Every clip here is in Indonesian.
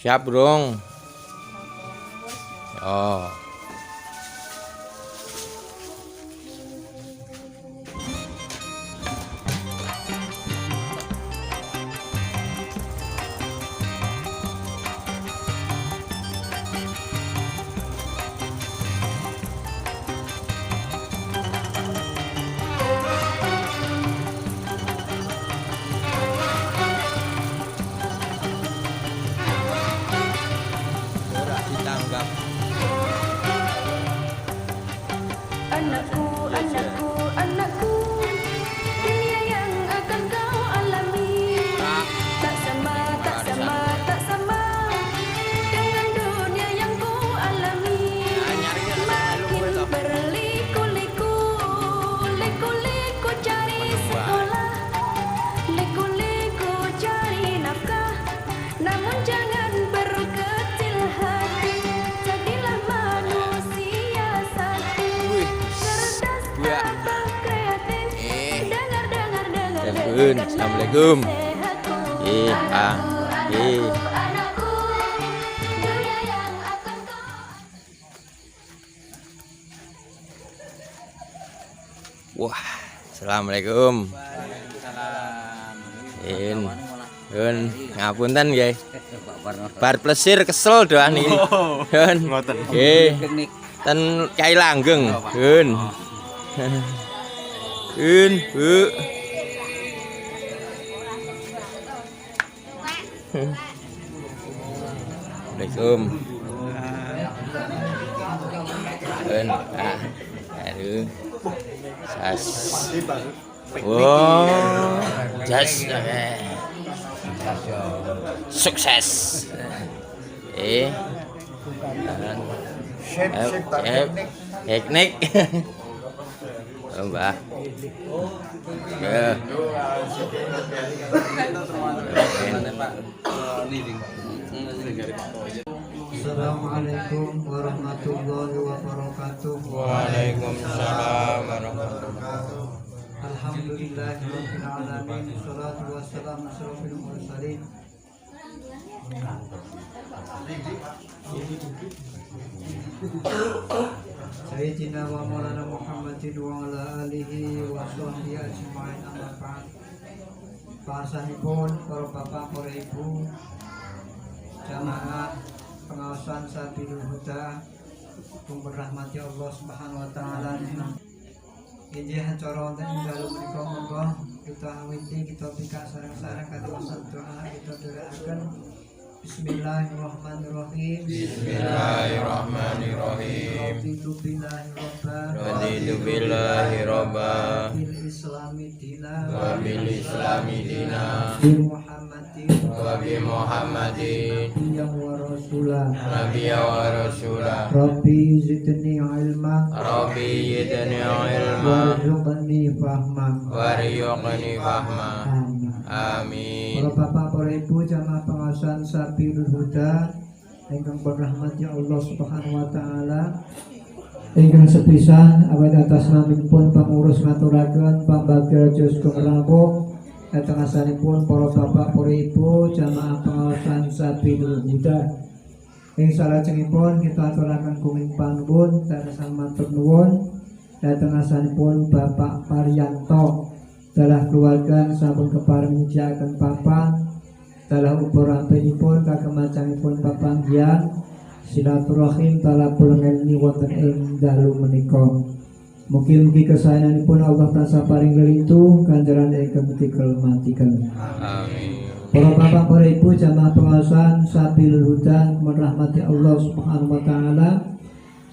Siap, Bro. Oh. Ora ditanggap. Anakku, anakku, anakku, dunia yang akan kau alami tak sama, tak sama, tak sama dengan dunia yang ku alami. Makin berliku-liku, liku-liku cari sekolah, liku-liku cari nafkah, namun jangan berkecil hati, jadilah manusia sakti. Assalamualaikum. Wah, assalamualaikum. Ngapunten nggih. Bar plesir kesel doan iki. Ngoten. Nggih. Ten Kyai Langgeng. Bu. Assalamualaikum. Aduh. Sas. Wow. Jas. Sukses. Teknik. Mbak. Ya. Assalamualaikum warahmatullahi wabarakatuh. Waalaikumsalam warahmatullahi wabarakatuh. Alhamdulillahirabbil alamin. Wassalatu wassalamu ala asyrofil mursalin. Sayyidina wa maulana Muhammadin wa ala alihi wa sahbihi ajma'in, amma ba'd. Pasanipun para bapak, para ibu, jamaah pengawasan Sabilul Huda kang rahmati Allah Subhanahu wa taala. Injih acara wonten ing dalu menika monggo kita awiti, kita pikak sareng-sareng katakan doa kita dherekaken. Bismillahirrahmanirrahim. Bismillahirrahmanirrahim. Raditu billahi robba bil islami dina wa bil islami dina bi Muhammadin wa bi Muhammadin nabiyyan wa rasulah. nabiyya wa rasulah. Rabbi zidni ilma Rabbi yidni ilma warzuqni fahma. warzuqni fahma. Amin. Amin. Para bapak, para ibu, jamaah pengawasan Sabilul Huda ingkang berrahmat ya Allah Subhanahu wa taala, ingkang sepisan awet atas naminipun pangurus ngaturaken pambagya raja Sugeng Rampung dhateng asalipun para bapak, para ibu, jamaah pengawasan Sabilul Huda. Ing salajengipun kita aturaken kuning panuwun dadosan matur nuwun dhateng asalipun Bapak Paryanto dalah keluarga sampun kepareng nyediakaken papan dalah upur rampinipun kakemacangipun papanggihan silaturahim dalah pulengelni wonten ing dalu menika. Mugi-mugi kesayanganipun Allah tansah paring lerintu ganjaran ingkang dikelmatikaken. Amin. Para bapak, para ibu, jamaah pengawasan Sabilul Huda merahmati Allah Subhanahu wa taala.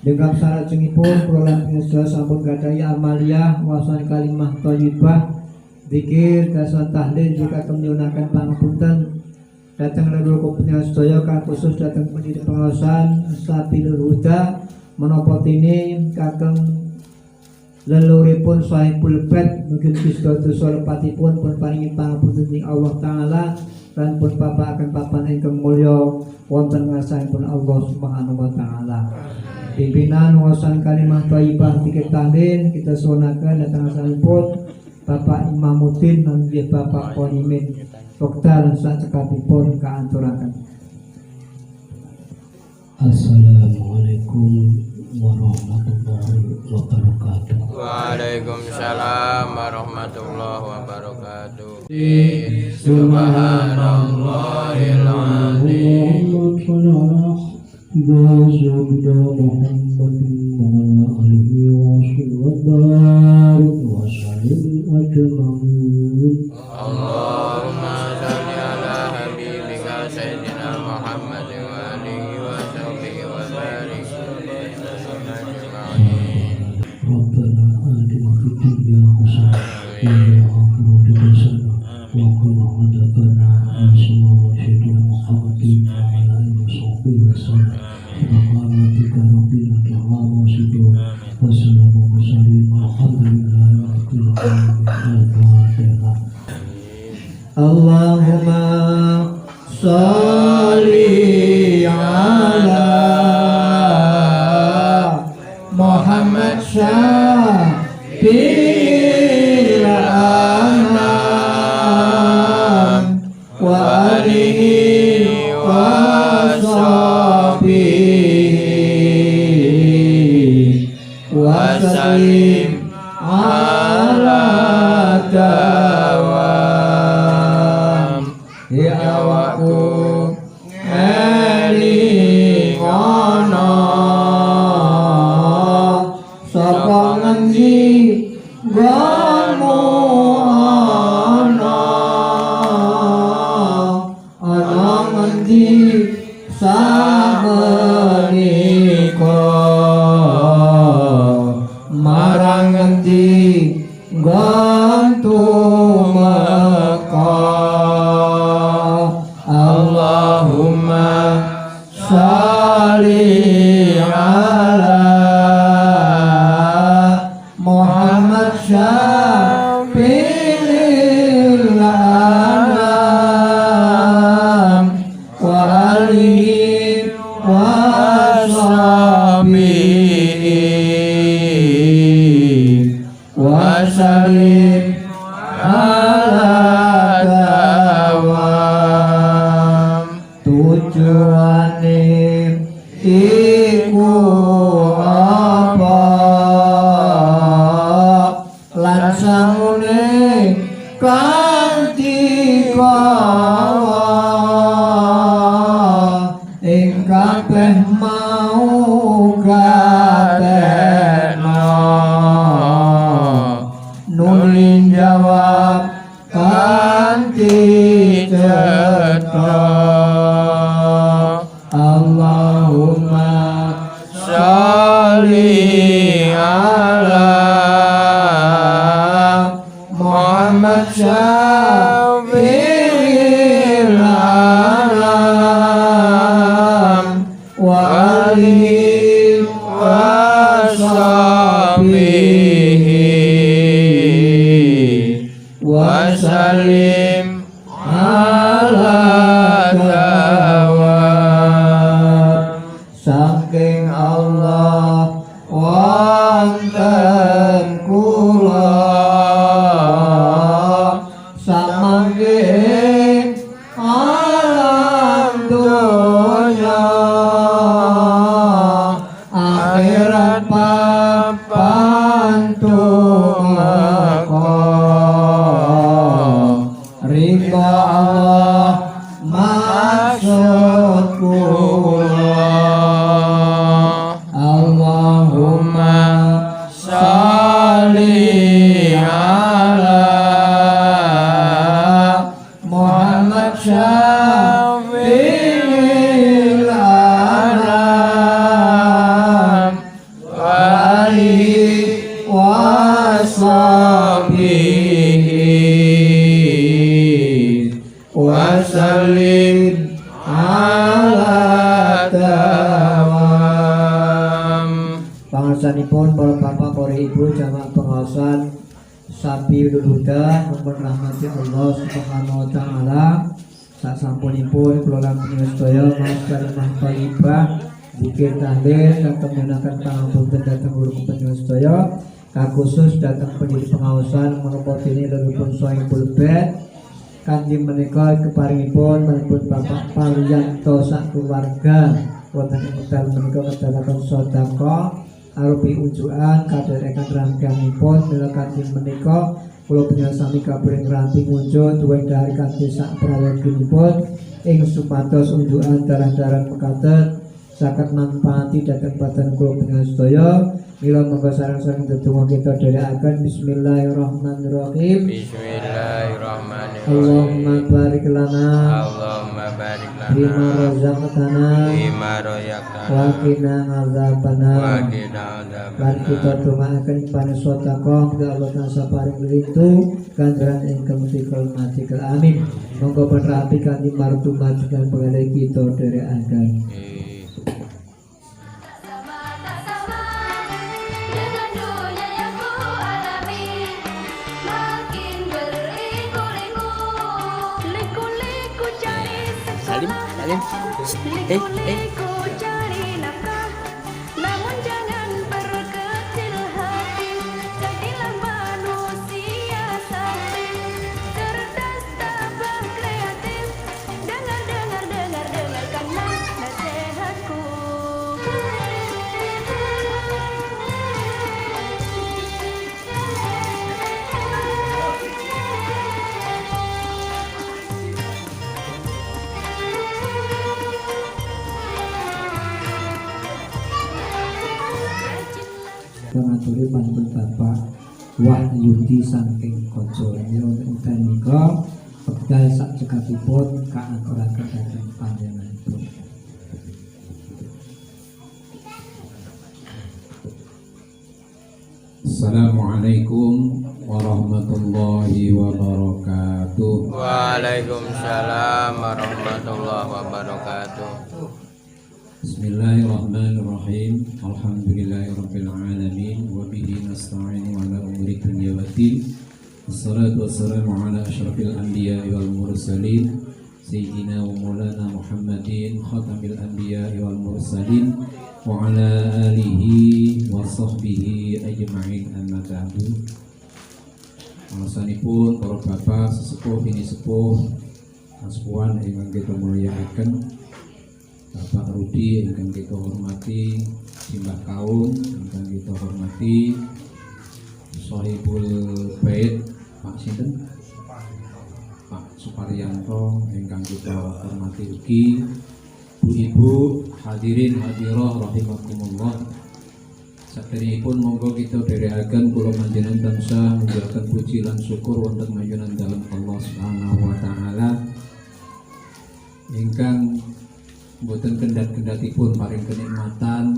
Dengan salajengipun kula lan sedaya sampun gadhahi amaliyah wasan kalimah thayyibah zikir kasan tahlil juga kemenyunakan pangapunten datang leluhur kumpulan sedaya kang khusus datang pendiri pengawasan Sabilul Huda menapa tini kagem leluhuripun Sahibul Bait mungkin dosa lepatipun pun paringi pangapunten ing Allah taala lan pun papaken papan ingkang mulya wonten ngarsanipun Allah Subhanahu wa taala. Pimpinan wawasan kalimah thayyibah zikir tahlil kita suwunaken datang asalipun Bapak Imamuddin lan Bapak Ponimin Sokdal sak cekapipun kaanturaken. Assalamualaikum warahmatullahi wabarakatuh. Waalaikumsalam warahmatullahi wabarakatuh. Subhanallahil azim. Allahumma shalli ala habibika sayyidina Muhammad wa alihi wa sahbihi wa barik ajma'in. Rabbana atina fid dunya hasanah wa fil akhirati hasanah wa qina adzabannar. Sallallahu sayyidina Muhammadin wa ala alihi wa sahbihi wa sallam. Subhana rabbika rabbil izzati amma yasifun wa salamun mursalin walhamdulillahi rabbil alamin. Allahumma sholli ala Muhammad syafi'il anam wa alihi wa sahbihi wa sallim ala ya awakku elingono sapa ngendi nggonmu ana ngendi samenika marang ngendi nggontu Allahumma sholli ala Muhammad syafi'il anam wa alihi wa sahbihi wa sallim tujuane iku apa lan sangune kanthi kawa ing kabeh mau katena nulin jawab kanthi cetha. Allahumma sholli ala Muhammad syafi'il anam wa alihi wa sahbihi wa sallim ala saking Allah wonten kula samangke alam donya akhirat papan tumeka ridha Allah maksud kula. Allahumma sholli ala Muhammad syafi'il anam wa alihi wa sahbihi wa sallim ala pangarsanipun para bapak, para ibu, jamaah pengawasan Sabilul Huda mumpun rahmati Allah Subhanahu wa taala. Sasampunipun kula lampun sedaya maos kalimah thayyibah zikir tahlil dan menggunakan pangapunten dhateng guru panjenengan sedaya khusus dhateng pendiri pengawasan menapa dene lelupun Sohibul Bait kanthi menika keparingipun menipun Bapak Pariyanto sak keluarga wonten ing wekdal menika kedalaken sedekah arupi ujukan kadherekaken rangkangipun mila kanthi menika kula panjenengan sami kapring ramping wujud duweng dhahar kanthi sak prayoginipun ing supados unjukan dalan-dalan mekaten saged manfaati dhateng badan kula panjenengan sedaya. Mila monggo sareng-sareng ndedonga kita dherekaken bismillahirrahmanirrahim. Bismillahirrahmanirrahim. Allahumma barik lana Allahumma barik bima lana razaqtana bima wa razaqtana qina azabannar. wa qina Lan kita adzabannar. dongaaken panes sedekah ya Allah tansah paring rintu ganjaran ingkang tikul matikul amin. Monggo penrapi kanthi martu majikan pengalih kita dherekaken. Salim, salim. Liku-liku cari nafkah, namun jangan berkecil hati. Jadilah manusia sakti, cerdas, tabah, kreatif. Dengarkanlah nasihatku. Pengaturi pantun Bapak Wahyudi saking Kojo ini untuk menika wekdal sak cekapipun kaaturaken dhateng panjenenganipun. Assalamualaikum warahmatullahi wabarakatuh. Waalaikumsalam warahmatullahi wabarakatuh. Bismillahirrahmanirrahim. Alhamdulillahirabbil alamin wa bihi nasta'inu ala umuri dunya waddin. Wassalatu wassalamu ala asyrafil anbiya'i wal mursalin sayyidina wa maulana Muhammadin khatamil anbiya'i wal mursalin wa ala alihi wa sahbihi ajma'in amma ba'du. Alasanipun para bapak sesepuh bini sepuh kasuwan ingkang kita mulyakaken, Bapak Rudi ingkang kita hormati, Simbah Kaum ingkang kita hormati, Sohibul Bait Pak Sinten Pak Suparyanto ingkang kita hormati ugi, Bu-ibu hadirin hadirah rahimakumullah. Saderengipun monggo kita dherekaken kula panjenengan tansah mujahaken puji lan syukur wonten mayunan dalem Allah Subhanahu wa taala ingkang boten kendhat-kendhatipun paring kenikmatan,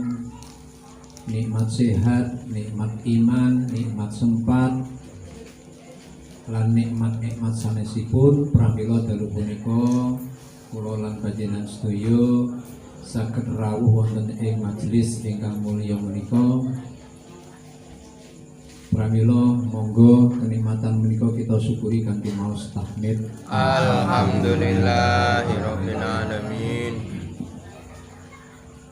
nikmat sehat, nikmat iman, nikmat sempat lan nikmat-nikmat sanesipun pramila dalu punika kula lan panjenengan sedaya saged rawuh wonten ing majelis ingkang mulya menika. Pramila monggo kenikmatan menika kita syukuri kanthi maos tahmid. Alhamdulillahirabbil alamin.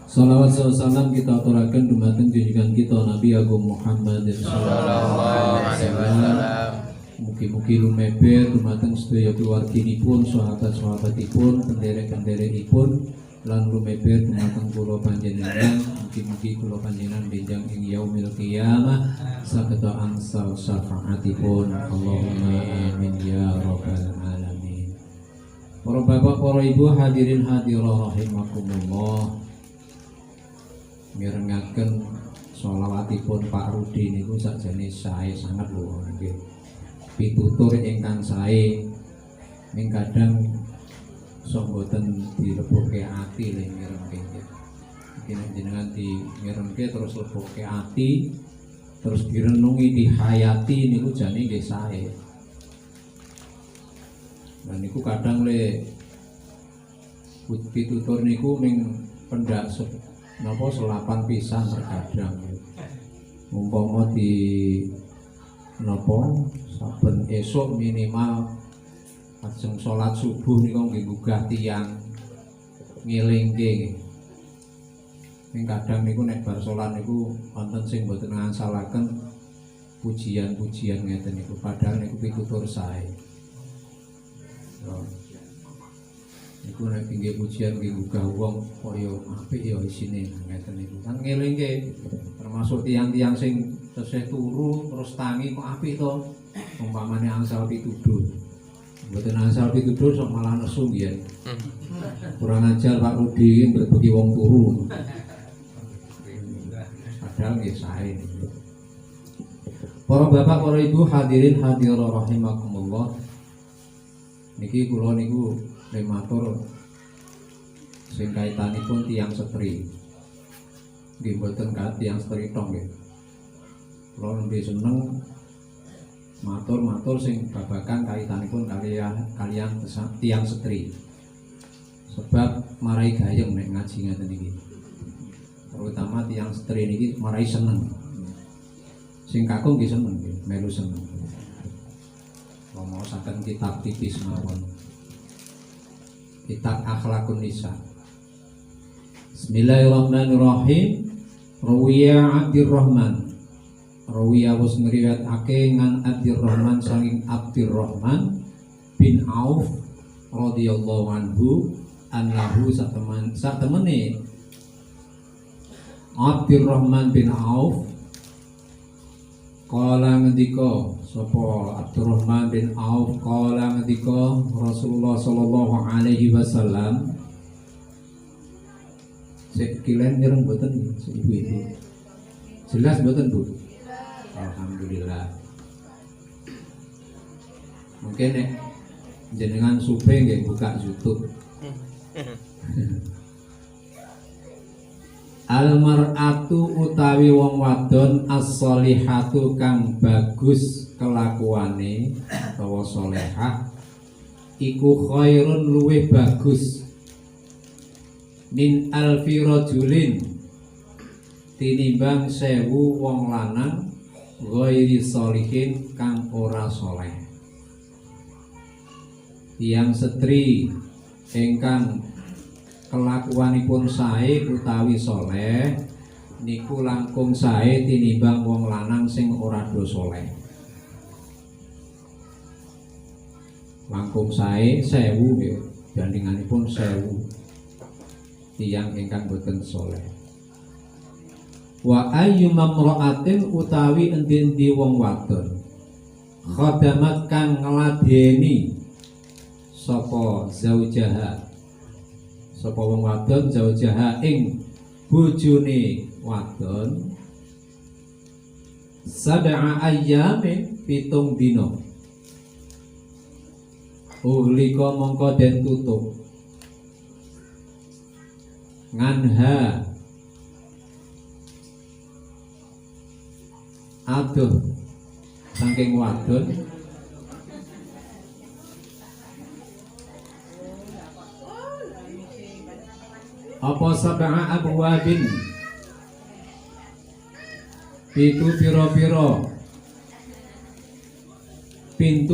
Salawat salam kita aturaken dumateng junjungan kita Nabi Agung Muhammad Sallallahu alaihi wasallam. Mugi-mugi lumeber dumateng sedaya keluarginipun, sahabat-sahabatipun, penderek-penderekipun lan lumeber dumateng kula panjenengan. Mugi-mugi kula panjenengan benjang ing yaumil qiyamah saged angsal syafaatipun. Allahumma amin ya rabbal alamin. Para bapak, para ibu, hadirin hadirah rahimakumullah. Mirengaken sholawatipun Pak Rudi niku sakjane sae sanget lho nggih. Pitutur ingkang sae ning kadang sok boten dilebokke ati le mirengke. Iki nek jenengan dimirengke terus lebokke ati terus direnungi dihayati niku jane nggih sae. Lan niku kadang le pitutur niku ming pendak napa selapan pisan terkadang umpama di napa saben esuk minimal lajeng salat subuh niku nggih gugah tiyang ngelingke. Ning kadang niku nek bar salat niku wonten sing mboten ngangsalaken pujian-pujian ngeten niku padahal niku pitutur sae. Niku nek nggih pujian nggih gugah wong kaya apik ya isine ngeten niku. Kan ngelingke termasuk tiang-tiang sing tesih turu terus tangi kok apik to. Umpamane angsal pitudur. Mboten angsal pitudur sok malah nesu nggih. Kurang ajar Pak Rudi berbagi wong turu. Padahal nggih sae. Para bapak, para ibu, hadirin hadirat rahimakumullah. Niki kula niku matur sing kaitanipun tiyang setri. Nggih mboten ka tiyang setri tok nggih. Kula nembe seneng matur-matur sing babagan kaitanipun kaliyan tiyang setri. Sebab marai gayeng nek ngaji ngaten iki. Terutama tiyang setri niki marai seneng. Sing kakung nggih seneng nggih, melu seneng. Maosaken kitab tipis mawon. Kitab Akhlakun Nisa. Bismillahirrahmanirrahim. Rawiya Abdurrahman. Rawiya wis ngriwayatake ngan Abdurrahman saking Abdurrahman bin Auf radhiyallahu anhu annahu satemene Abdurrahman bin Auf qala ngendika sapa Abdurrahman bin Auf qala ngendika Rasulullah sallallahu alaihi wasallam. Sekilen nyereng mboten ibu-ibu. Jelas mboten, Bu? Alhamdulillah. Mungkin nek jenengan supe nggih buka YouTube. Almar'atu utawi wong wadon as-solihatu kang bagus kelakuane utawa solehah iku khairun luwih bagus min alfi rajulin tinimbang 1000 wong lanang ghairi sholihin kang ora soleh. Tiyang setri ingkang kelakuanipun sae utawi soleh niku langkung sae tinimbang wong lanang sing ora do soleh. Langkung sae 1000 nggih, bandinganipun 1000 tiyang ingkang boten soleh. Wa ayyuma mra'atin utawi endi-endi wong wadon khadamat kang ngladeni sapa zaujaha sapa wong wadon zaujaha ing bojone wadon sab'a ayyamin 7 dina uhlika mongko den tutup nganha aduh saking wadon apa sab'a abwabin pintu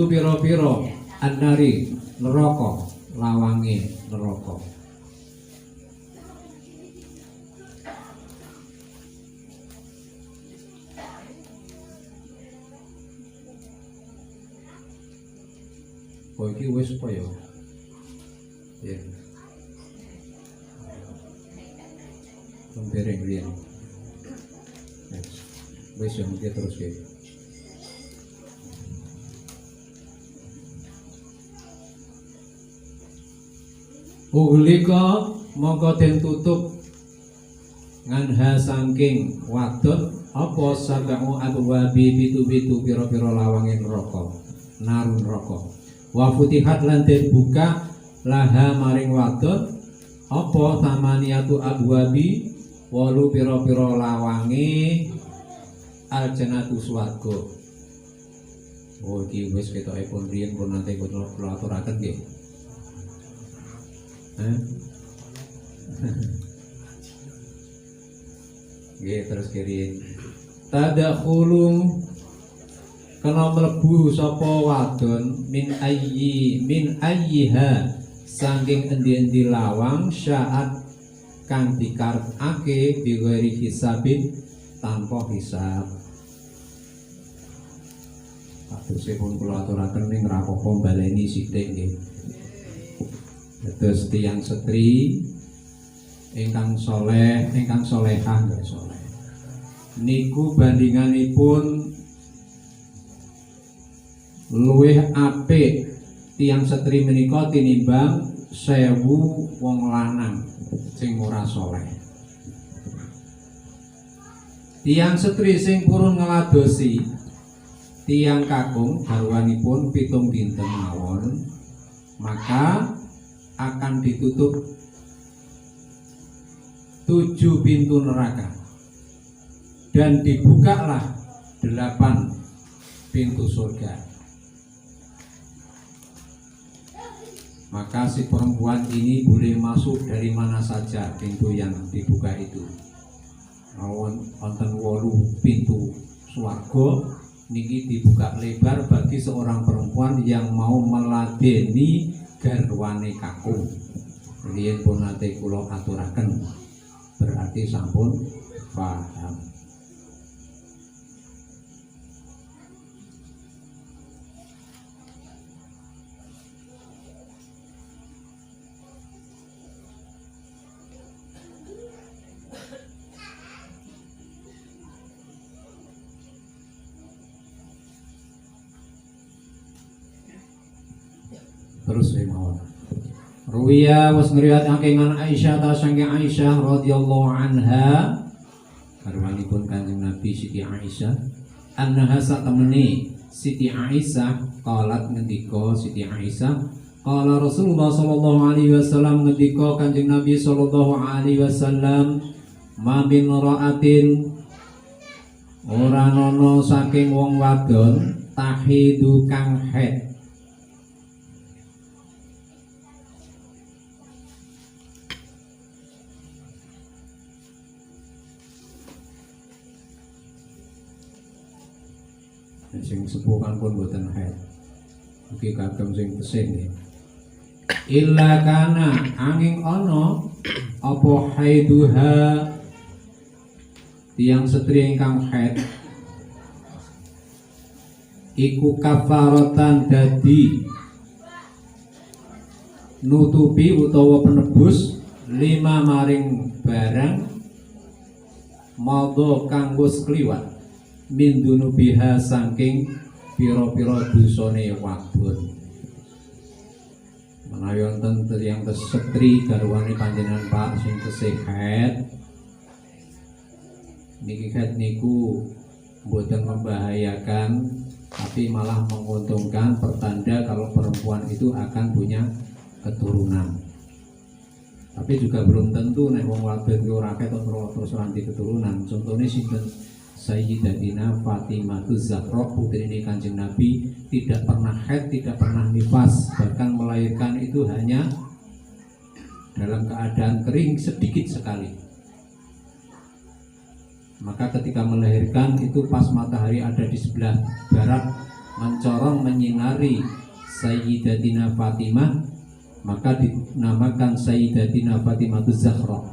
piro-piro annari neraka lawange neraka. Oh iki wis apa ya? Ya. Pembereng riyen. Wis yo mesti terus ya. Uhlika mongko den tutup nganha saking wadon apa sab'u abwabi bitu-bitu pira-pira lawange neraka narun neraka. Wa futihat lan den buka laha maring wadon apa tamaniyatu abwabi 8 pira-pira lawange aljannatu swarga. Oh iki wis ketokipun riyen pun nate kula aturaken nggih. Nggih terus kiri tadakhulung kena mlebu sapa wadon min ayyiha saking endi-endi lawang syaat kang dikarepake digori hisabin tanpa hisab. Padusipun kula aturaken ning rapopo baleni sithik nggih. Dados tiyang setri ingkang soleh, ingkang solehah nggih soleh. Niku bandinganipun luwih apik tiyang setri menika tinimbang 1000 wong lanang sing ora soleh. Tiyang setri sing purun ngeladosi tiyang kakung garwanipun 7 dinten mawon, maka akan ditutup 7 pintu neraka dan dibukalah 8 pintu surga. Maka si perempuan ini boleh masuk dari mana saja pintu yang dibuka itu. Wonten 8 pintu swarga niki dibuka lebar bagi seorang perempuan yang mau meladeni garwane kakung. Riyen pun nate kula aturaken, berarti sampun paham. Terus mawon. Ruwiya was ngriwayatake ngan Aisyah ta saking Aisyah radhiyallahu anha garwanipun Kanjeng Nabi Siti Aisyah annaha satemene Siti Aisyah qalat ngendika Siti Aisyah qala Rasulullah sallallahu alaihi wasallam ngendika Kanjeng Nabi sallallahu alaihi wasallam ma min ra'atin ora ana saking wong wadon tahidu kang haid. Sing sepuhan pun boten haid. Iki kagem sing pesing nggih. Illa kana angin ana apa haiduha tiyang setri ingkang haid iku kafaratan dadi nutupi utawa penebus 5 maring barang madha kang wis kliwat min dunubiha saking pira-pira dosane wadon. Menawi wonten tiyang setri garwane panjenengan Pak sing tesih haid, niki haid niku mboten membahayakan tapi malah menguntungkan, pertanda kalau perempuan itu akan punya keturunan. Tapi juga belum tentu nek wong wadon ki ora ketok terus nanti keturunan. Contohnya sinten Sayyidatina Fatimah Zahra putri Kanjeng Nabi tidak pernah haid, tidak pernah nifas, bahkan melahirkan itu hanya dalam keadaan kering sedikit sekali. Maka ketika melahirkan itu pas matahari ada di sebelah barat mencorong menyinari Sayyidatina Fatimah, maka dinamakan Sayyidatina Fatimah Zahra.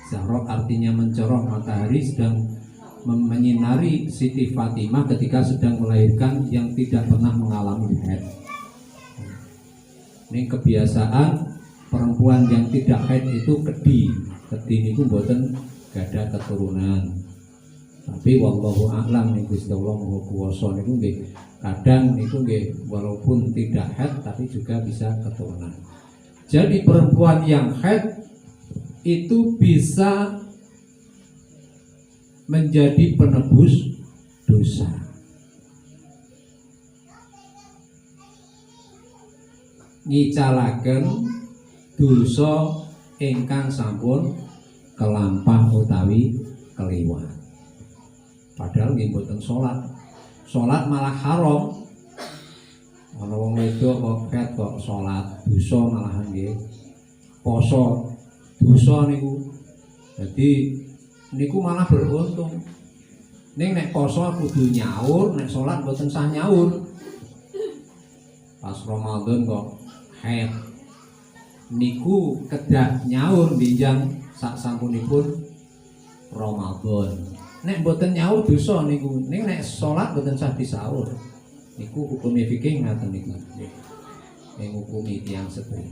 Zahra artinya mencorong, matahari sedang menyinari Siti Fatimah ketika sedang melahirkan yang tidak pernah mengalami haid. Ini kebiasaan perempuan yang tidak haid itu kedi niku mboten gadah keturunan. Tapi wallahu a'lam niku Gusti Allah Maha Kuwasa niku nggih kadang niku nggih walaupun tidak haid tapi juga bisa keturunan. Jadi perempuan yang haid itu bisa menjadi penebus dosa. Nyicalaken dosa ingkang sampun kelampah utawi keliwat. Padahal nggih mboten salat. Salat malah haram. Ana wong wedok kok ket kok salat, dosa malahan nggih. Poso dosa niku. Jadi niku malah beruntung. Ning nek poso kudu nyaur, nek salat mboten sah nyaur. Pas Ramadan kok haid niku kedah nyaur binjang sak sampunipun Ramadan. Nek mboten nyaur dosa niku. Ning nek salat mboten sah disaur. Niku hukum fikih ngaten niku. Ing hukumi tiyang setri.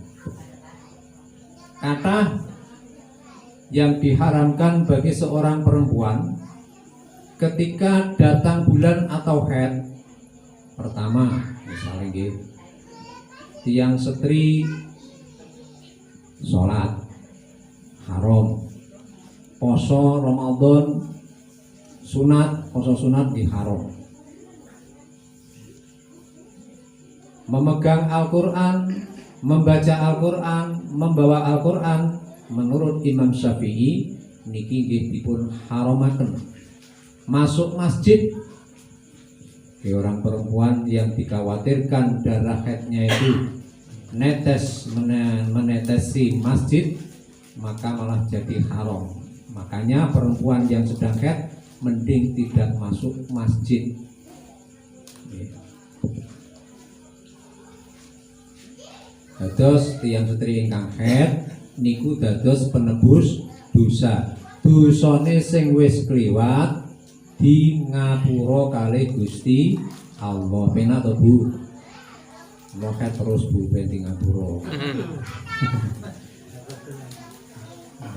kata yang diharamkan bagi seorang perempuan ketika datang bulan atau haid. Pertama, misalnya gitu, tiang setri sholat haram, poso Ramadan sunat, poso sunat diharam. Memegang Al-Quran, membaca Al-Quran, membawa Al-Quran, menurut Imam Syafi'i niki nggih dipun haramaken. Masuk masjid, di orang perempuan yang dikhawatirkan darah haidnya itu menetesi masjid, maka malah jadi haram. Makanya perempuan yang sedang haid mending tidak masuk masjid. Dados tiyang setri ingkang haid niku dados penebus dosa. Dosane sing wis kliwat di ngapura kalih Gusti Allah. Penak to Bu? Moket terus Bu ben di ngapura.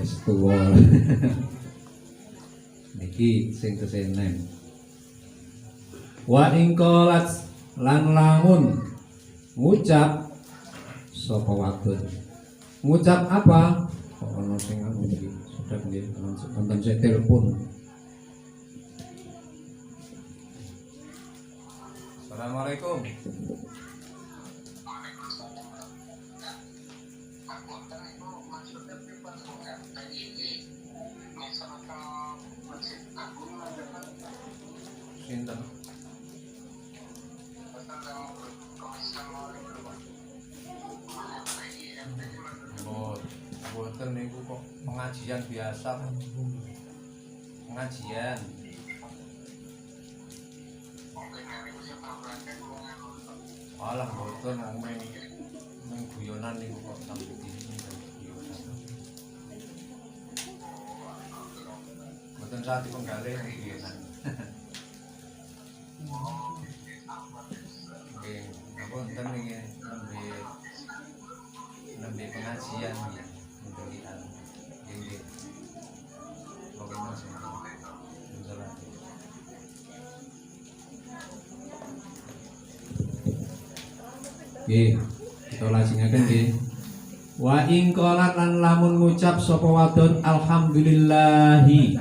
Wis tuwa. Niki sing kesenen. Wa ingkolat lan lamun ngucap sapa wadon. Ngucap apa? Kok ana sing anu iki? Sudah nggih, wonten saya telepon. Assalamualaikum. Sinten? Boten niku kok pengajian biasa. Pengajian. Alah boten mung guyonan niku kok sampe dini guyonan. Boten saat penggalih guyonan. Nggih, boten niki nembe pengajian nggih. Nggih. Nggih. Bagaimana sih? Nggih, kita lajengaken nggih. Wa ing qalat lan lamun ngucap sapa wadon alhamdulillahi.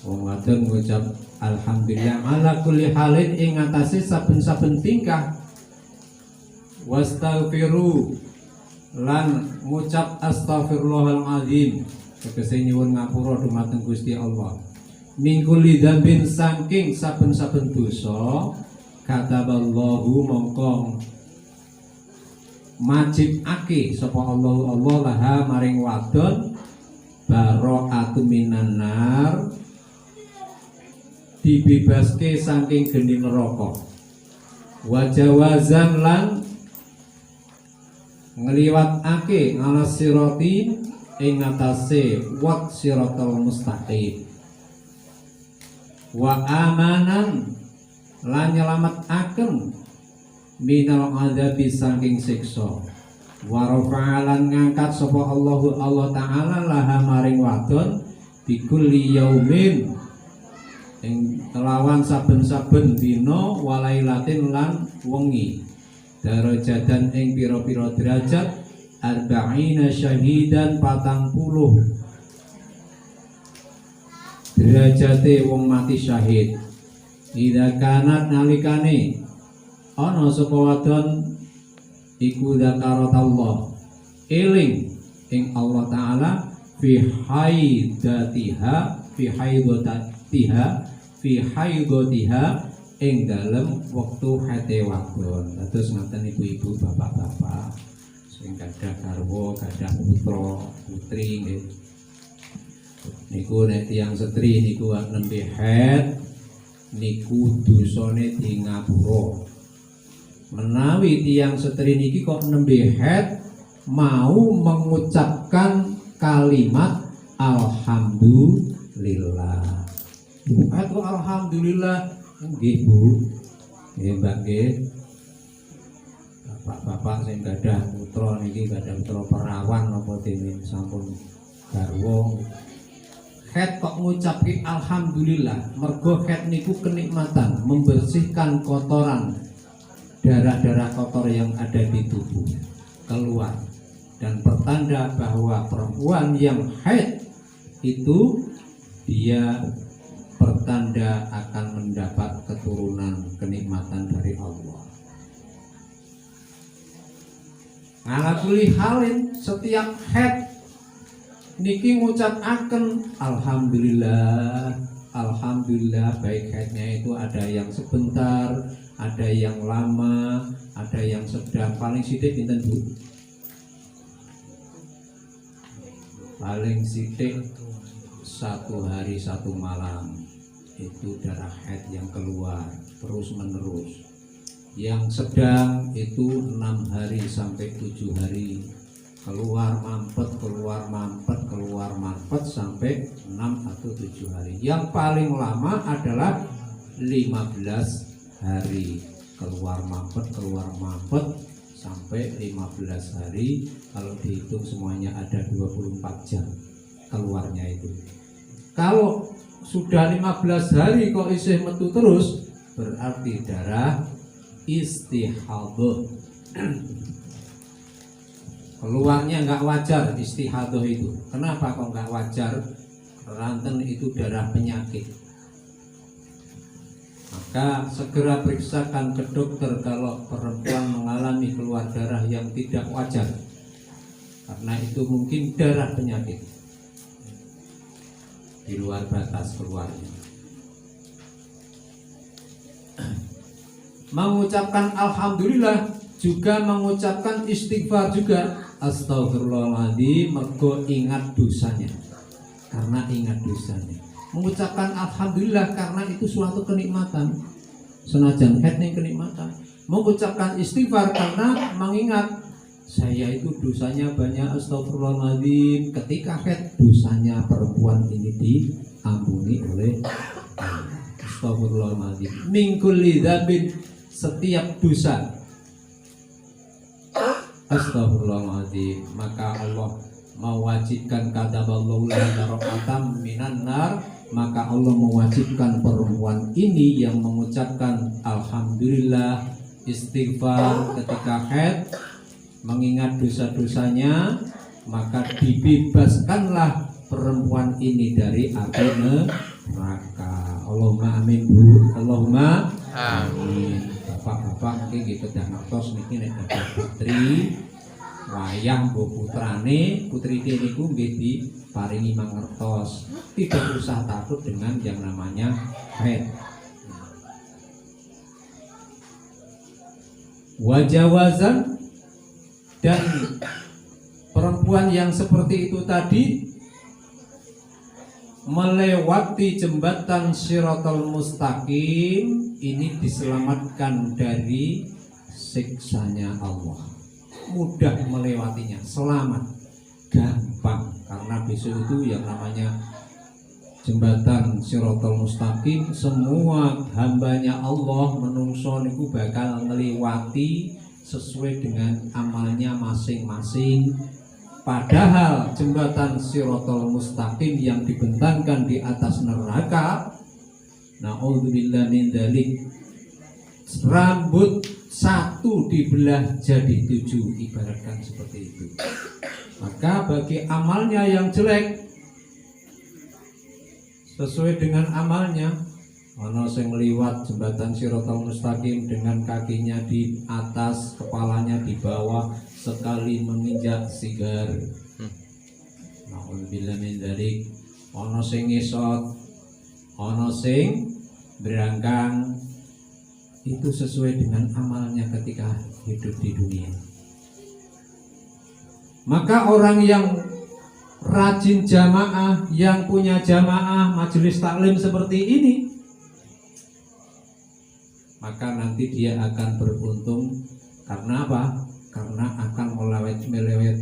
Wong wadon ngucap alhamdulillah ala kulli halin ing atase saben-saben tingkah. Wastaghfiru lan ngucap astaghfirullahal azim, tegese nyuwun ngapura dumateng Gusti Allah. Mingkuli dzambin saking saben-saben dosa. Kataballahu mongkong majibake sapa Allah laha maring wadon bara'atu minan nar, dibebaske saking geni neraka. Wajawazan lan ngliwatake ala sirati ing atase wat siratal mustaqim. Wa amanan lan nyelametaken minal adzabi saking siksa. Wa rafa'alan ngangkat sapa Allah taala laha maring wadon bikulli yaumin ing kelawan saben-saben dina walailatin lan wengi, darajatan ing pira-pira derajat arba'ina syahidan 40 derajate wong mati syahid. Ida kanat nalikane ana sapa wadon iku dzakaratullah eling ing Allah taala fi haidatiha ing dalem wektu haite wadon. Dados ngaten ibu-ibu, bapak-bapak sing gadah garwa, gadah putra putri nggih. Niku nek tiyang setri niku nembe haid niku dosane di ngapura. Menawi tiyang setri niki kok nembe haid mau mengucapkan kalimat alhamdulillah. Atau alhamdulillah nggih Bu. Nggih Mbak nggih. bapak-bapak sing gadah putra niki gadah putra perawan napa dene sampun garwa. Khet kok ngucapke alhamdulillah, mergo khet niku kenikmatan, membersihkan kotoran darah-darah kotor yang ada di tubuh keluar, dan pertanda bahwa perempuan yang haid itu dia pertanda akan mendapat keturunan kenikmatan dari Allah. Ngalakuli halin setiap haid niki ngucapaken alhamdulillah, alhamdulillah. Baik haidnya itu ada yang sebentar, ada yang lama, ada yang sedang. Paling sithik pinten Bu? Paling sithik 1 hari 1 malam itu darah haid yang keluar terus menerus. Yang sedang itu 6 hari sampai 7 hari keluar mampet, keluar mampet, keluar mampet sampai 6 atau 7 hari. Yang paling lama adalah 15 hari keluar mampet sampai 15 hari. Kalau dihitung semuanya ada 24 jam keluarnya itu. Kalau sudah 15 hari kok isih metu terus, berarti darah istihadah. Keluarnya nggak wajar istihadah itu. Kenapa kok nggak wajar? Ranten itu darah penyakit. Maka segera periksakan ke dokter kalau perempuan mengalami keluar darah yang tidak wajar, karena itu mungkin darah penyakit di luar batas keluarnya. Mengucapkan alhamdulillah juga mengucapkan istighfar juga. Astagfirullahaladzim, mergo ingat dosanya. Karena ingat dosanya. Mengucapkan alhamdulillah karena itu suatu kenikmatan. Senajan haid ning kenikmatan. Mengucapkan istighfar karena mengingat saya itu dosanya banyak, astagfirullahaladzim. Ketika haid dosanya perempuan ini diampuni oleh Allah. Astagfirullahaladzim. Min kulli dzambin, setiap dosa. Astagfirullahaladzim. Maka Allah mewajibkan kataballahu la raqatam minan nar, maka Allah mewajibkan perempuan ini yang mengucapkan alhamdulillah, istighfar ketika haid, mengingat dosa-dosanya, maka dibebaskanlah perempuan ini dari api neraka. Allahumma amin Bu. Allahumma amin. Bapak-bapak mungkin gitu dah ngertos niki nek ada putri wayang mbok putrane, putri niku nggih diparingi mangertos. Tidak usah takut dengan yang namanya haid. Wajawazan, dan perempuan yang seperti itu tadi melewati jembatan Shiratal Mustaqim ini diselamatkan dari siksanya Allah. Mudah melewatinya, selamat, gampang, karena besok itu yang namanya jembatan Shiratal Mustaqim, semua hambanya Allah menungso niku bakal melewati sesuai dengan amalnya masing-masing. Padahal jembatan Shiratal Mustaqim yang dibentangkan di atas neraka, na'udzubillah min dzalik, rambut satu dibelah jadi 7, ibaratkan seperti itu. Maka bagi amalnya yang jelek, sesuai dengan amalnya, ono sing liwat jembatan Shiratal Mustaqim dengan kakinya di atas, kepalanya di bawah, sekali menginjak sigar. Na'udzubillah min dzalik. Ono sing ngesot, ono sing berangkang. Itu sesuai dengan amalnya ketika hidup di dunia. Maka orang yang rajin jamaah, yang punya jamaah majelis taklim seperti ini, maka nanti dia akan beruntung. Karena apa? Karena akan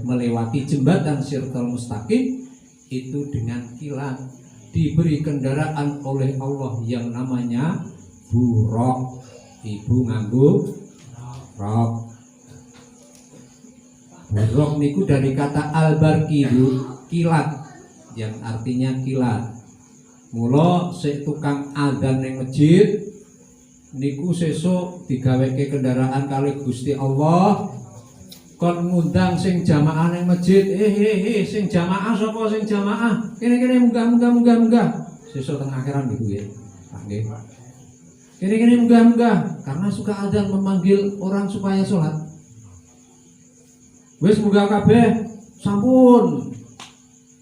melewati jembatan Shiratal Mustaqim itu dengan kilat, diberi kendaraan oleh Allah yang namanya buraq. Ibu nganggo rok. Buruk niku dari kata al-barqidu, kilat, yang artinya kilat. Mula sik tukang adzan ning masjid niku sesuk digaweke kendaraan kali Gusti Allah, kon ngundang sing jamaah ning masjid, sing jamaah sapa sing jamaah? Kene munggah. Sesuk teng akhiran gitu ya. Pak nggih. Kene munggah, karena suka adzan memanggil orang supaya sholat. Wis munggah kabeh, sampun.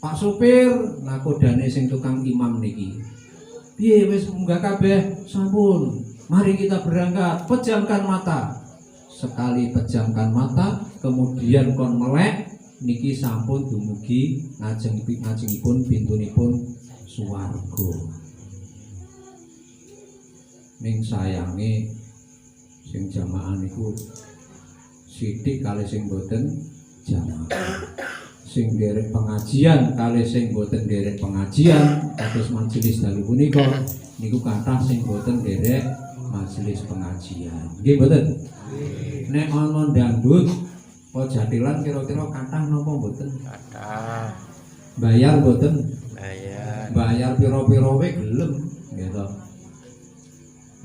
Pak sopir nakodane sing tukang imam niki. Piye wis munggah kabeh, sampun. Mari kita berangkat, pejamkan mata. Sekali pejamkan mata, kemudian kon melek niki sampun dumugi ngajengipun pintunipun swarga. Ning sayange sing jamaah niku sithik kalih sing boten jamaah. Sing derek pengajian kalih sing boten derek pengajian, kados majelis dalu punika niku kathah sing boten derek majelis pengajian. Nggih mboten? Nek ana dangdut Pojatilan kira-kira kathah napa mboten? Kathah. Bayar mboten? Bayar piro-piro wae gelem, gitu.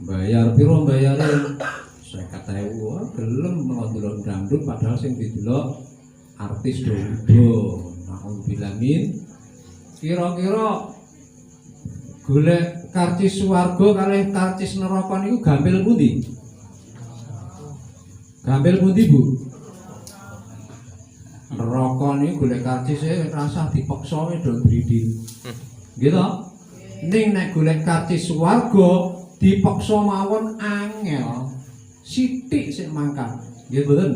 Bayar piro bayarin 50.000 gelem ndelok dangdut padahal sing didelok artis dodo. Nauzubillah min. Kira-kira golek karcis swarga kalih karcis neraka niku gampil pundi? Gampil pundi, Bu? Neraka niku golek karcis rasah dipaksa do dridil. Gitu. Ning nek golek karcis swarga dipaksa mawon angel. Sithik sik mangkat. Nggih mboten?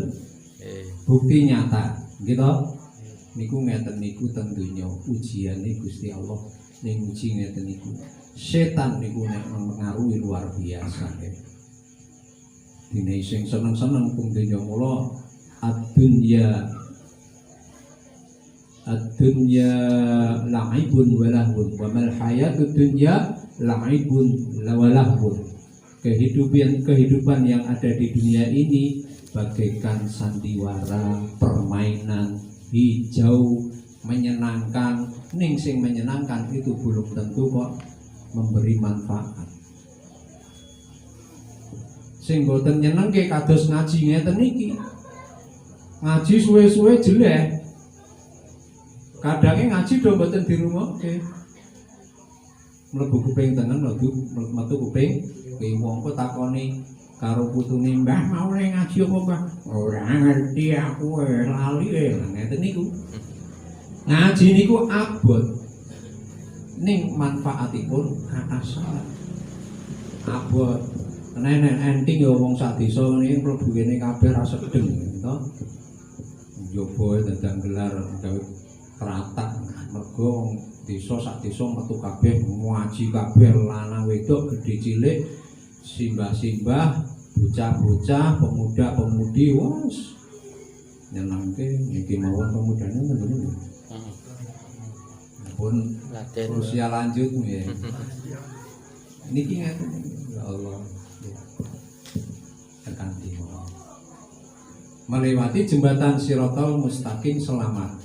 Bukti nyata, gitu. Niku ngeten niku teng donya ujiane Gusti Allah ning uji ngeten niku. Setan niku nek mengaruhi luar biasa. Dene sing seneng-seneng teng donya mula ad-dunya la'ibun wa lahun wa mal hayatud dunya la'ibun wa lahun. Kehidupan yang ada di dunia ini bagaikan sandiwara, permainan hijau, menyenangkan. Ning sing menyenangkan itu belum tentu kok memberi manfaat. Sing boten nyenengke kados ngaji ngeten iki. Ngaji suwe-suwe jelek. Kadange ngaji do mboten dirungokke. Mlebu kuping tengen metu kuping wong kok takoni karo putune, "Mbah mau ngaji apa, Mbah?" "Ora ngerti aku, lali." Ngeten niku. Ngaji niku abot. Ning manfaatipun kathah sanget. Abot. Nek enting ya wong sak desa ngene mlebu kene kabeh ra sedeng, to. Njoba dadang gelar gawe kratak mergo desa sak desa metu kabeh ngaji kabeh lanang wedok gedhe cilik simbah-simbah bocah-bocah pemuda-pemudi wis nyenengke iki mawon pemudane ngono. Pun usia lanjut nggih. Niki ngeten ya Allah. Tekan dimo. Melewati jembatan Shiratal Mustaqim selamat.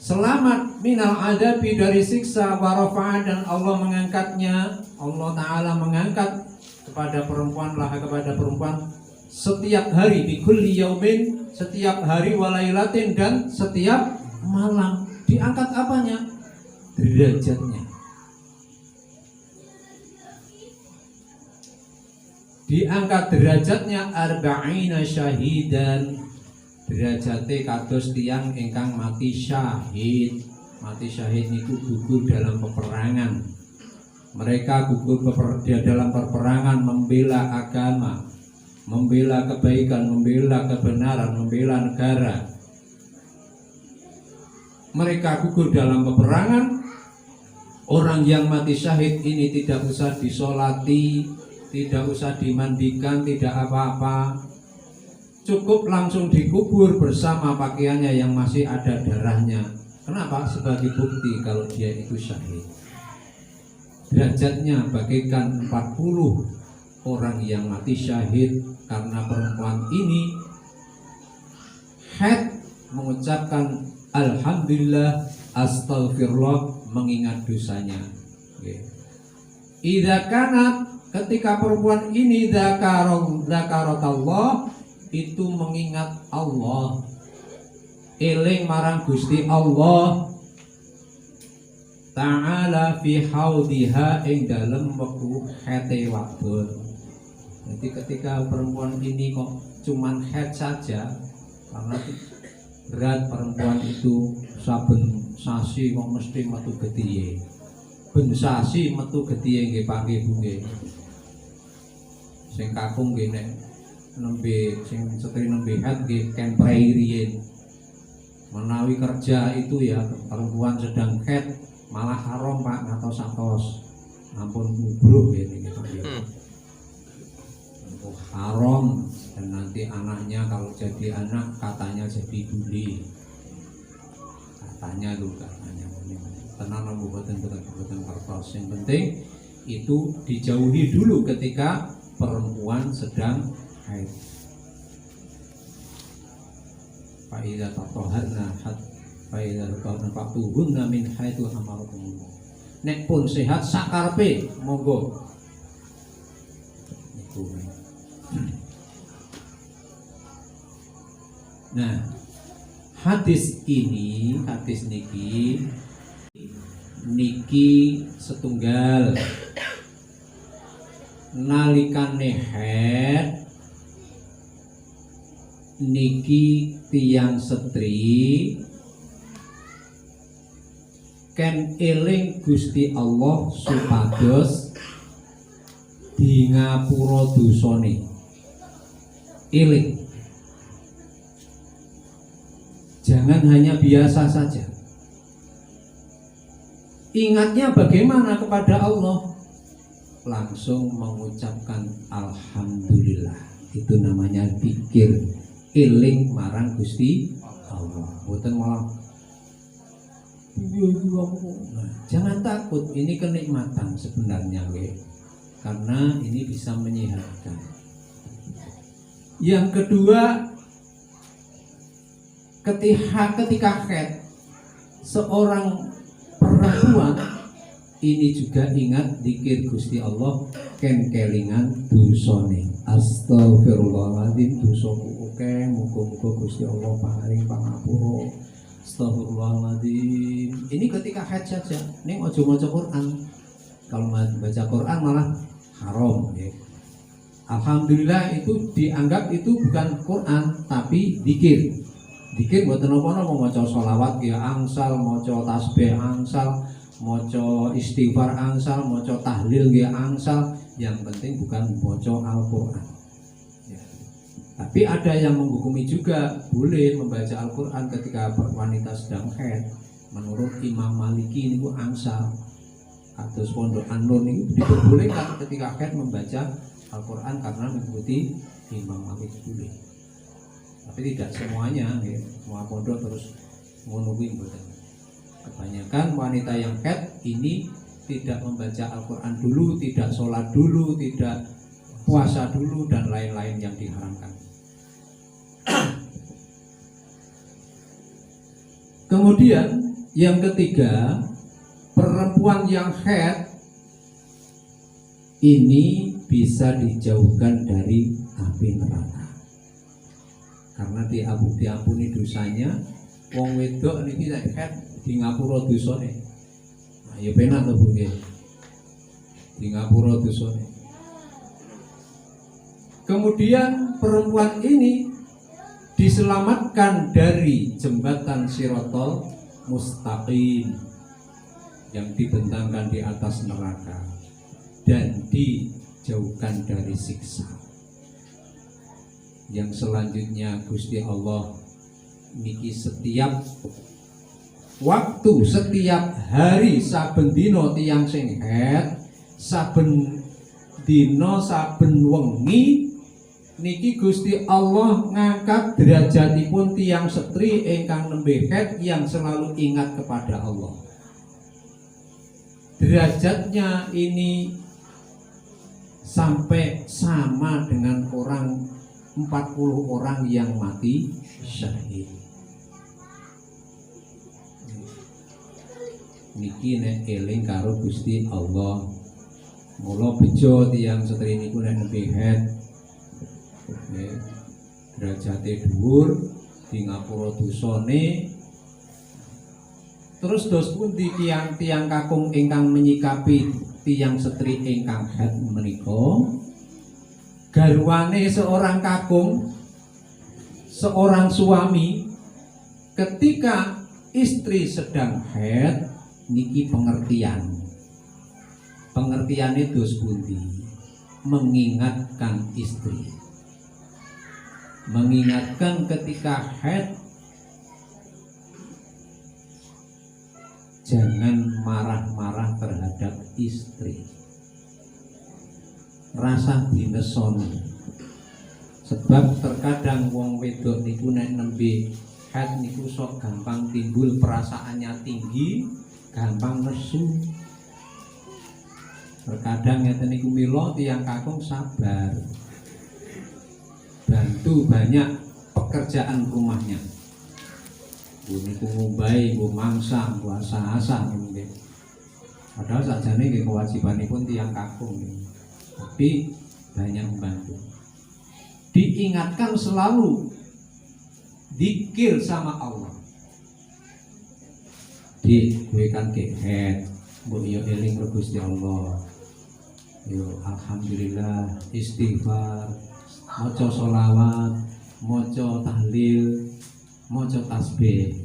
Selamat minal adabi dari siksa warafa'ah, dan Allah mengangkatnya. Allah Ta'ala mengangkat kepada perempuan setiap hari di kulli yaumin, setiap hari walailatin, dan setiap malam. Diangkat apanya? Derajatnya. Diangkat derajatnya arba'ina syahidan. Derajate kados tiyang ingkang mati syahid. Mati syahid niku gugur dalam peperangan. Mereka gugur dalam peperangan membela agama, membela kebaikan, membela kebenaran, membela negara. Mereka gugur dalam peperangan. Orang yang mati syahid ini tidak usah disolati, tidak usah dimandikan, tidak apa-apa. Cukup langsung dikubur bersama pakaiannya yang masih ada darahnya. Kenapa? Sebagai bukti kalau dia itu syahid. Derajatnya bagaikan 40 orang yang mati syahid karena perempuan ini haid mengucapkan alhamdulillah, astagfirullah, mengingat dosanya. Idza kanat, ketika perempuan ini zakarotallah, itu mengingat Allah, eling marang Gusti Allah Ta'ala fi haudiha ing dalem wektu haite wadon. Jadi ketika perempuan ini kok cuman haid saja, karena berat perempuan itu saben sasi kok mesti metu getihe. Ben sasi metu getihe nggih Pak nggih Bu nggih. Sing kakung nggih nek nembe sing setri nembe haid nggih kemprei riyin. Menawi kerja itu ya perempuan sedang haid malah haram Pak, ngatos-atos. Ampun bubruk ya ini Pak. Haram, dan nanti anaknya kalau jadi anak katanya jadi bully. Katanya tenan buatan kertas. Yang penting itu dijauhi dulu ketika perempuan sedang haid. Fa idza tatahharna Fa'idha rukawna fa'tuhunna min haithu amarakum. Nek pun sehat sakarpe monggo. Nah, hadis niki setunggal nalikane haid niki tiyang setri ken eling Gusti Allah supados di ngapura dosane. Eling. Jangan hanya biasa saja. Ingatnya bagaimana kepada Allah? Langsung mengucapkan alhamdulillah. Itu namanya zikir. Eling marang Gusti Allah. Boten malah jangan takut, ini kenikmatan sebenarnya karena ini bisa menyehatkan. Yang kedua, ketika haid seorang perempuan ini juga ingat zikir Gusti Allah ken kelingan dosane. Astagfirullahaladzim, dosaku oke, muga-muga Gusti Allah paring pangapura. Astagfirullahaladzim. Ini ketika haid saja. Ini ojo maca Quran. Kalau baca Quran malah haram. Ya. Alhamdulillah itu dianggap itu bukan Quran tapi zikir. Zikir mboten napa-napa maca sholawat ya angsal, maca tasbih angsal, maca istighfar angsal, maca tahlil ya angsal. Yang penting bukan maca Al-Quran. Tapi ada yang menghukumi juga boleh membaca Al-Quran ketika wanita sedang haid. Menurut Imam Maliki ini angsal atau pondok An-Nur ini diperbolehkan ketika haid membaca Al-Quran karena mengikuti Imam Maliki boleh. Tapi tidak semuanya, ya. Semua pondok terus menunggu. Kebanyakan wanita yang haid ini tidak membaca Al-Quran dulu, tidak sholat dulu, tidak puasa dulu dan lain-lain yang diharamkan. Kemudian yang ketiga, perempuan yang haid ini bisa dijauhkan dari api neraka karena diampuni dosanya. Wong wedok niki nek haid di ngapura dosane. Nah, ya penak to Bu nggih. Di ngapura dosane. Kemudian perempuan ini diselamatkan dari jembatan Sirotol Mustaqim yang dibentangkan di atas neraka dan dijauhkan dari siksa. Yang selanjutnya Gusti Allah niki setiap waktu, setiap hari, saben dina tiyang sing haid, saben dina, saben wengi niki Gusti Allah ngangkat derajatipun tiyang setri ingkang nembe haid yang selalu ingat kepada Allah. Derajatnya ini sampai sama dengan 40 orang yang mati syahid. Niki nek eling karo Gusti Allah. Mula bejo tiyang setri niku nek nembe head derajate dhuwur di ngapura dosane. Terus dos pundi tiyang kakung ingkang menyikapi tiyang setri ingkang head menika? Garwane seorang kakung, seorang suami ketika istri sedang haid niki pengertiane dos pundi mengingatkan istri, mengingatkan ketika haid jangan marah-marah terhadap istri, rasa dineson. Sebab terkadang wong wedok niku nek nembe haid niku sok gampang timbul perasaannya tinggi, gampang nesu. Terkadang ngeten niku mila tiyang kakung sabar, bantu banyak pekerjaan rumahnya. Niku ngumbai, nggo mangsa, nggo asa-asa nggih. Padahal sakjane nggih kewajibanipun tiyang kakung nggih. Tapi banyak membantu. Diingatkan selalu zikir sama Allah. Kowe kan kehet, mbok yo eling karo Gusti Allah. Yo alhamdulillah istighfar, maca sholawat, maca tahlil, maca tasbih.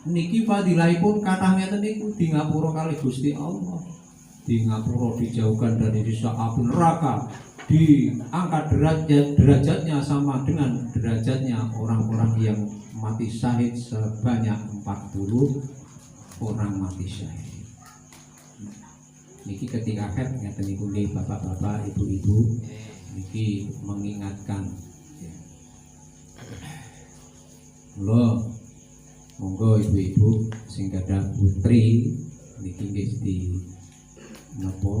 Niki fadilahipun kathah ngeten niku di ngapura kali Gusti Allah. Di ngapura dijauhkan dari siksa api neraka, diangkat derajatnya sama dengan derajatnya orang-orang yang mati syahid sebanyak 40 orang mati syahid. Niki ketika haid ngeten niku nggih bapak-bapak, ibu-ibu niki mengingatkan. Lho, monggo ibu-ibu sing gadah putri niki nggih di napa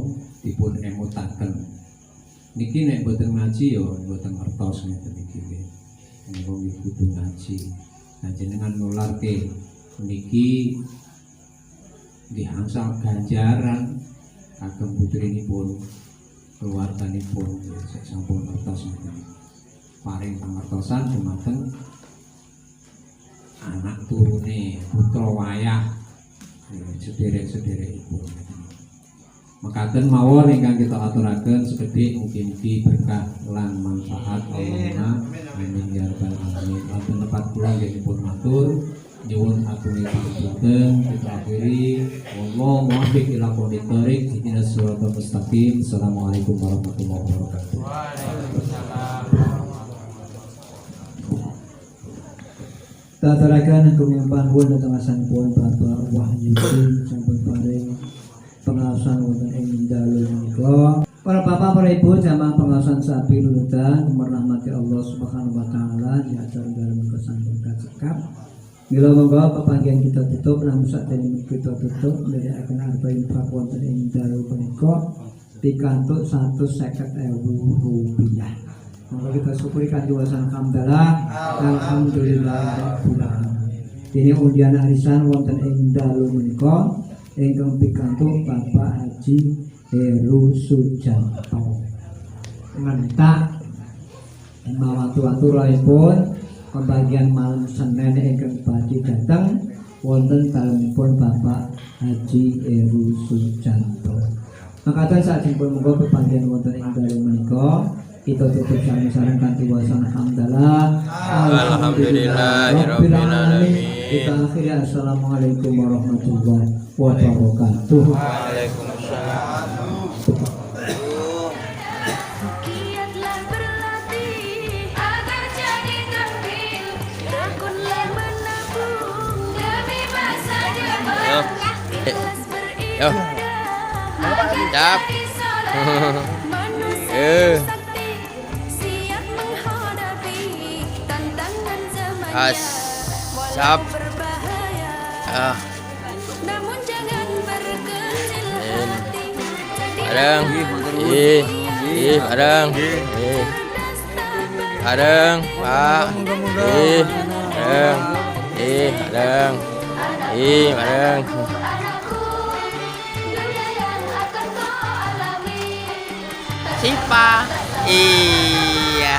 dipun emutaken. Niki nek mboten ngaji yo mboten ngertos ngeten iki nggih. Monggo kudu ngaji. Panjenengan nularke niki dihangsal ganjaran kagem putrinipun, keluarganipun sampun ngertos ngeten. Paring pangertosan dumateng anak turune putra wayah sederek-sederekipun. Mekaten mawon ingkang kita aturaken sekedhik mugi-mugi berkah lan manfaat Allahumma amin ya rabbal alamin. Wonten tepat kula nggih matur nyuwun aturipun kita akhiri wallahu muwaffiq ila aqwamit thoriq ihdinas siratal mustaqim. Assalamualaikum warahmatullahi wabarakatuh. Tatarakan hukum panhun datang asanipun Bapak Wahyu sampun paring pengawasan wonten ing dalu menika. Para bapak, para ibu jamaah pengawasan sapi nurutan merahmati Allah Subhanahu wa taala di acara dalam kesampun kacekap. Mila monggo pepanggihan kita tutup namun saat ini kita tutup dari akan arba'in infak wonten ing dalu menika pikantuk 150.000 rupiah. Monggo kita syukuri kanjuwasan hamdalah alhamdulillah rabbil alamin. Ini undian arisan wonten ing dalu menika ingkang pikantuk Bapak Haji Heru Sujanto. Ngentak mawatu-waturipun pembagian malam Senin ingkang badhe dateng wonten dalemipun Bapak Haji Heru Sujanto. Makaten sakjengipun monggo pepanggihan wonten ing dalem menika kita tutup sareng kanthi wasana hamdalah alhamdulillahirabbil alamin. Kita akhiri assalamualaikum warahmatullahi wabarakatuh. Waalaikumsalam. Giatlah berlatih agar jadi tampil, tekunlah menabung demi masa depan. Ikhlas beribadah agar jadi soleh, manusia sakti siap menghadapi tantangan zaman Asap. berbahaya. Namun jangan berkecil hati, Bareng. jadilah Bareng. cerdas tak Adeng, Pak. Adeng. Adeng. Adeng. Anakku, dunia yang akan kau alami. Sipa. Iya.